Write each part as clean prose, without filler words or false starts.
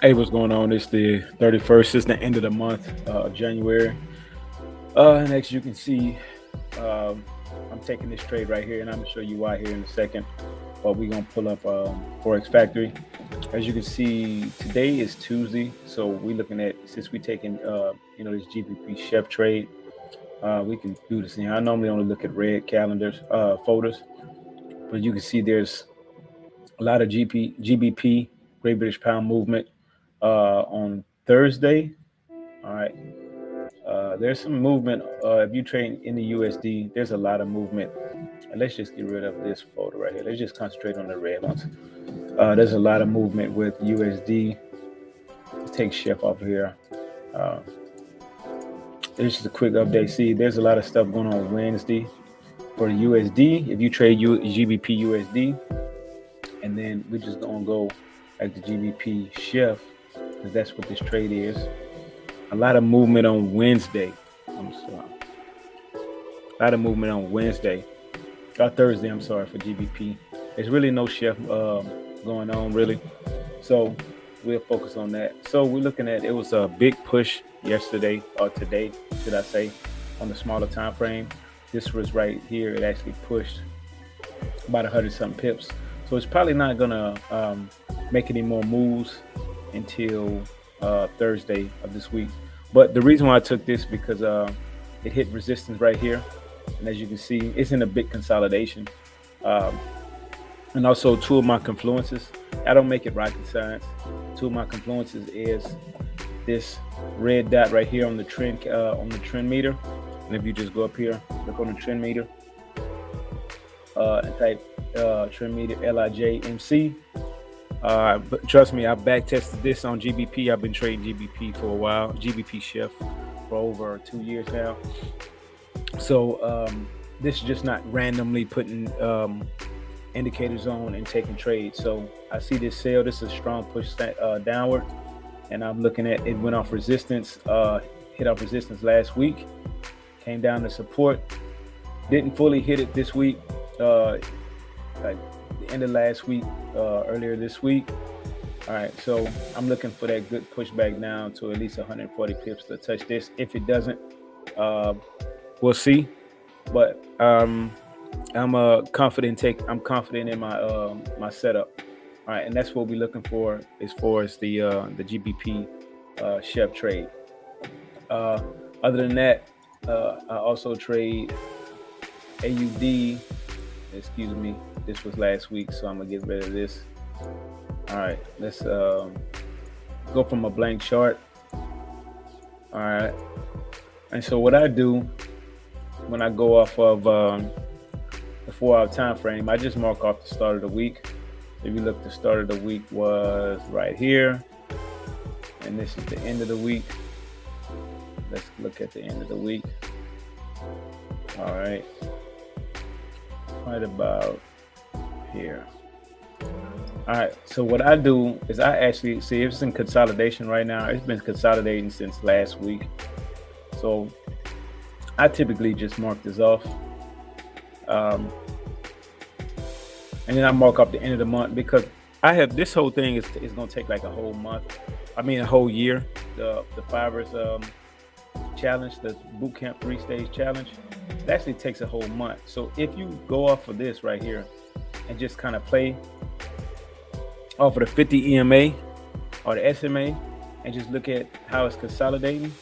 Hey, what's going on? It's the 31st. It's the end of the month, January. And as you can see, um, I'm taking this trade right here, and I'm gonna show you why here in a second. But we're gonna pull up forex factory. As you can see, today is Tuesday, so we're looking at since we taking this GBP chef trade. We can do this here. I normally only look at red calendars, folders, but you can see there's a lot of GBP, Great British Pound movement on Thursday. All right. There's some movement. If you trade in the USD, there's a lot of movement. And let's just get rid of this photo right here. Let's just concentrate on the red ones. There's a lot of movement with USD. Let's take Chef off here. Uh, this is a quick update. See, there's a lot of stuff going on Wednesday for the USD. If you trade GBP USD, and then we're just gonna go at the GBP Chef because that's what this trade is. A lot of movement on Wednesday. I'm sorry. A lot of movement on Wednesday. Thursday, I'm sorry, for GBP. There's really no chef going on, really. So we'll focus on that. So we're looking at, it was a big push yesterday, or today, should I say, on the smaller time frame. This was right here. It actually pushed about 100-something pips. So it's probably not going to make any more moves until Thursday of this week. But the reason why I took this because it hit resistance right here. And as you can see, it's in a big consolidation. And also two of my confluences. I don't make it rocket science. Two of my confluences is this red dot right here on the trend meter. And if you just go up here, look on the trend meter, and type trend meter LIJMC. But trust me, I back tested this on GBP. I've been trading GBP for a while, GBP Chef for over 2 years now. So this is just not randomly putting indicators on and taking trades. So I see this sell. This is a strong push downward, and I'm looking at it went off resistance, hit off resistance last week, came down to support, didn't fully hit it this week, like the end of last week, earlier this week. All right, so I'm looking for that good pushback down to at least 140 pips to touch this. If it doesn't, we'll see. But I'm confident in my my setup. All right, and that's what we're looking for as far as the GBP chef trade. Other than that, I also trade AUD. Excuse me, this was last week, so I'm gonna get rid of this. All right, let's go from a blank chart. All right, and so what I do when I go off of the 4-hour time frame, I just mark off the start of the week. If you look, the start of the week was right here, and this is the end of the week. Let's look at the end of the week. All right, right about here. All right, so what I do is I actually see it's in consolidation right now. It's been consolidating since last week. So I typically just mark this off. And then I mark off the end of the month because I have this whole thing is going to take like a whole month. I mean, a whole year. The Fivers challenge, the bootcamp 3-stage challenge, it actually takes a whole month. So if you go off of this right here and just kind of play off of the 50 EMA or the SMA and just look at how it's consolidating,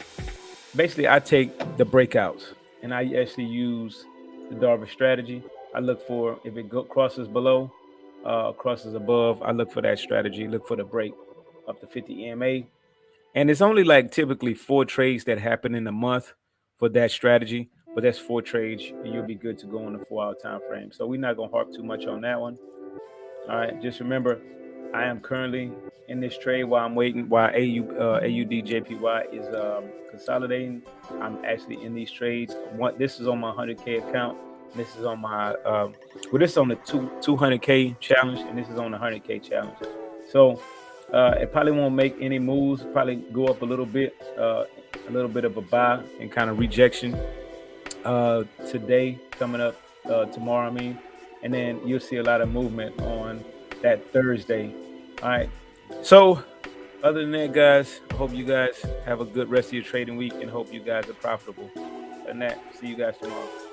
basically I take the breakouts and I actually use the Darvin strategy. I look for if it crosses below, crosses above, I look for that strategy, look for the break up to 50 EMA. And it's only like typically 4 trades that happen in a month for that strategy, but that's 4 trades. You'll be good to go on the 4-hour time frame. So we're not gonna harp too much on that one. All right, just remember, I am currently in this trade while I'm waiting, while AUD is consolidating. I'm actually in these trades. This is on my 100K account. This is on my this is on the 200K challenge, and this is on the 100K challenge. So it probably won't make any moves. Probably go up a little bit of a buy and kind of rejection today, coming up tomorrow. I mean, and then you'll see a lot of movement on that Thursday. All right. So Other than that, guys, I hope you guys have a good rest of your trading week and hope you guys are profitable. Other than that, see you guys tomorrow.